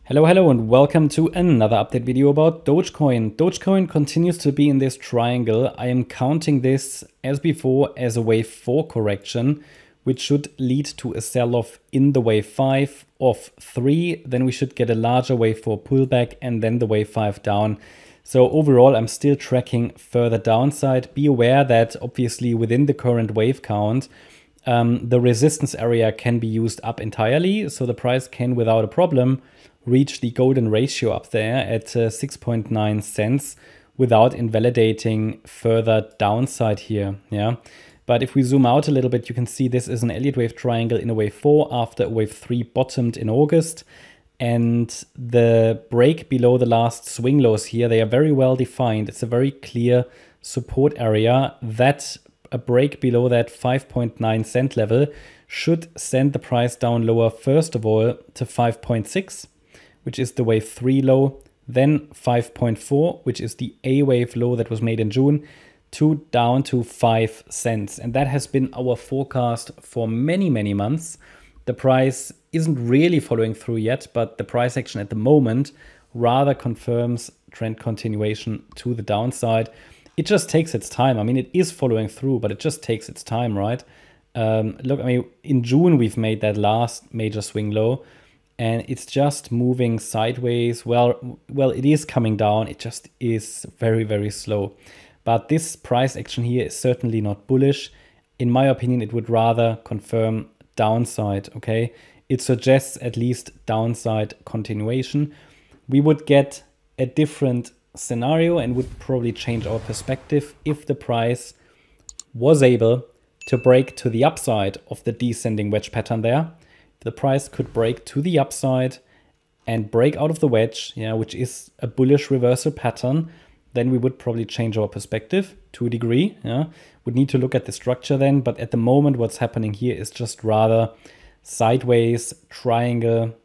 Hello and welcome to another update video about Dogecoin. Dogecoin continues to be in this triangle. I am counting this as before as a wave 4 correction, which should lead to a sell-off in the wave 5 of 3. Then we should get a larger wave 4 pullback and then the wave 5 down. So overall, I'm still tracking further downside. Be aware that obviously within the current wave count, the resistance area can be used up entirely. So the price can, without a problem, reach the golden ratio up there at 6.9 cents without invalidating further downside here. Yeah. But if we zoom out a little bit, you can see this is an Elliott wave triangle in a wave 4 after a wave 3 bottomed in August. And the break below the last swing lows here, they are very well defined. It's a very clear support area. That a break below that 5.9 cent level should send the price down lower, first of all, to 5.6, which is the wave 3 low, then 5.4, which is the A wave low that was made in June, down to 5 cents. And that has been our forecast for many months. The price isn't really following through yet, but the price action at the moment rather confirms trend continuation to the downside. It just takes its time. I mean, it is following through, but it just takes its time, right? Look, I mean, in June, we've made that last major swing low, and it's just moving sideways. Well, it is coming down. It just is very slow. But this price action here is certainly not bullish. In my opinion, it would rather confirm downside, okay? It suggests at least downside continuation. We would get a different scenario and would probably change our perspective if the price was able to break to the upside of the descending wedge pattern there. The price could break to the upside and break out of the wedge, which is a bullish reversal pattern, then we would probably change our perspective to a degree. Would need to look at the structure then, but at the moment what's happening here is just rather sideways triangle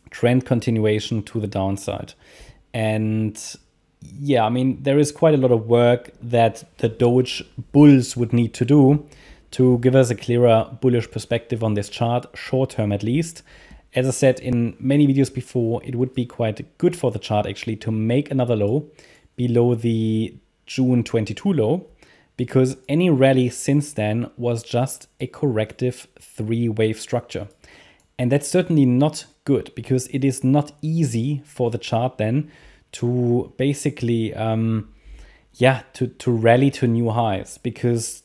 trend continuation to the downside. And yeah, I mean, there is quite a lot of work that the Doge bulls would need to do to give us a clearer bullish perspective on this chart, short term at least. As I said in many videos before, it would be quite good for the chart actually to make another low below the June 22 low, because any rally since then was just a corrective 3-wave structure. And that's certainly not good, because it is not easy for the chart then to basically, to rally to new highs, because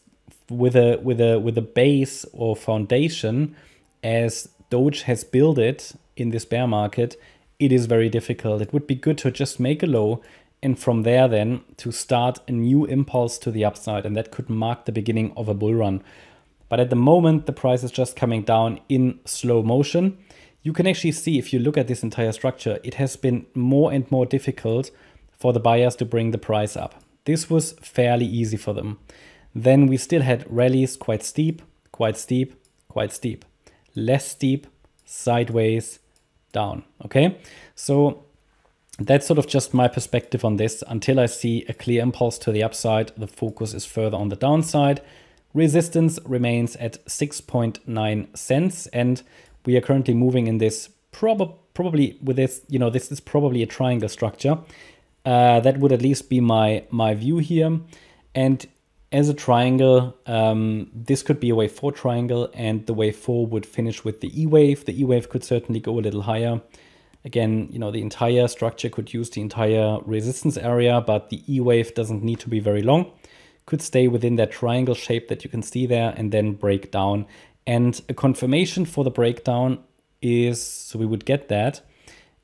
with a base or foundation as Doge has built it in this bear market, it is very difficult. It would be good to just make a low and from there then to start a new impulse to the upside, and that could mark the beginning of a bull run. But at the moment, the price is just coming down in slow motion. You can actually see, if you look at this entire structure, it has been more and more difficult for the buyers to bring the price up. This was fairly easy for them. Then we still had rallies quite steep, quite steep, quite steep, less steep, sideways, down. Okay, so that's sort of just my perspective on this. Until I see a clear impulse to the upside, the focus is further on the downside. Resistance remains at 6.9 cents, and we are currently moving in this probably with this, this is probably a triangle structure. That would at least be my view here. And as a triangle, this could be a wave 4 triangle, and the wave 4 would finish with the E wave. The E wave could certainly go a little higher. Again, the entire structure could use the entire resistance area, but the E wave doesn't need to be very long. Could stay within that triangle shape that you can see there and then break down. And a confirmation for the breakdown is, so we would get that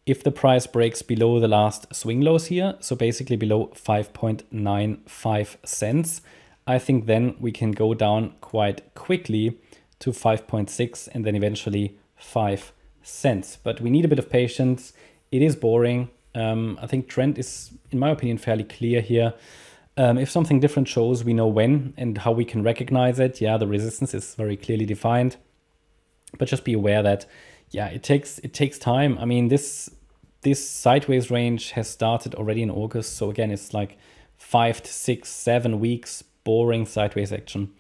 if the price breaks below the last swing lows here, so basically below 5.95 cents, I think then we can go down quite quickly to 5.6 and then eventually 5 cents. But we need a bit of patience. It is boring. I think trend is, in my opinion, fairly clear here. If something different shows, we know when and how we can recognize it. Yeah, the resistance is very clearly defined, but just be aware that, yeah, it takes time. I mean, this sideways range has started already in August. So again, it's like 5 to 6, 7 weeks, boring sideways action.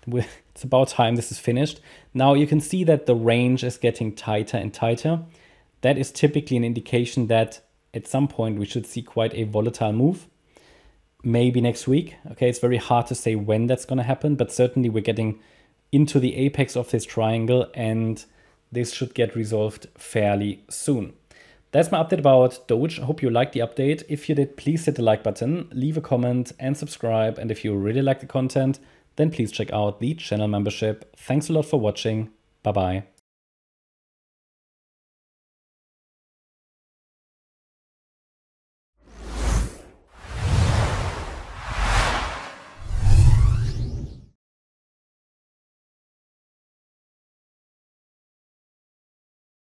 It's about time this is finished. Now you can see that the range is getting tighter and tighter. that is typically an indication that at some point we should see quite a volatile move. Maybe next week. Okay, it's very hard to say when that's going to happen, but certainly we're getting into the apex of this triangle and this should get resolved fairly soon. That's my update about Doge. I hope you liked the update. If you did, please hit the like button, leave a comment and subscribe. And if you really like the content, then please check out the channel membership. Thanks a lot for watching. Bye-bye.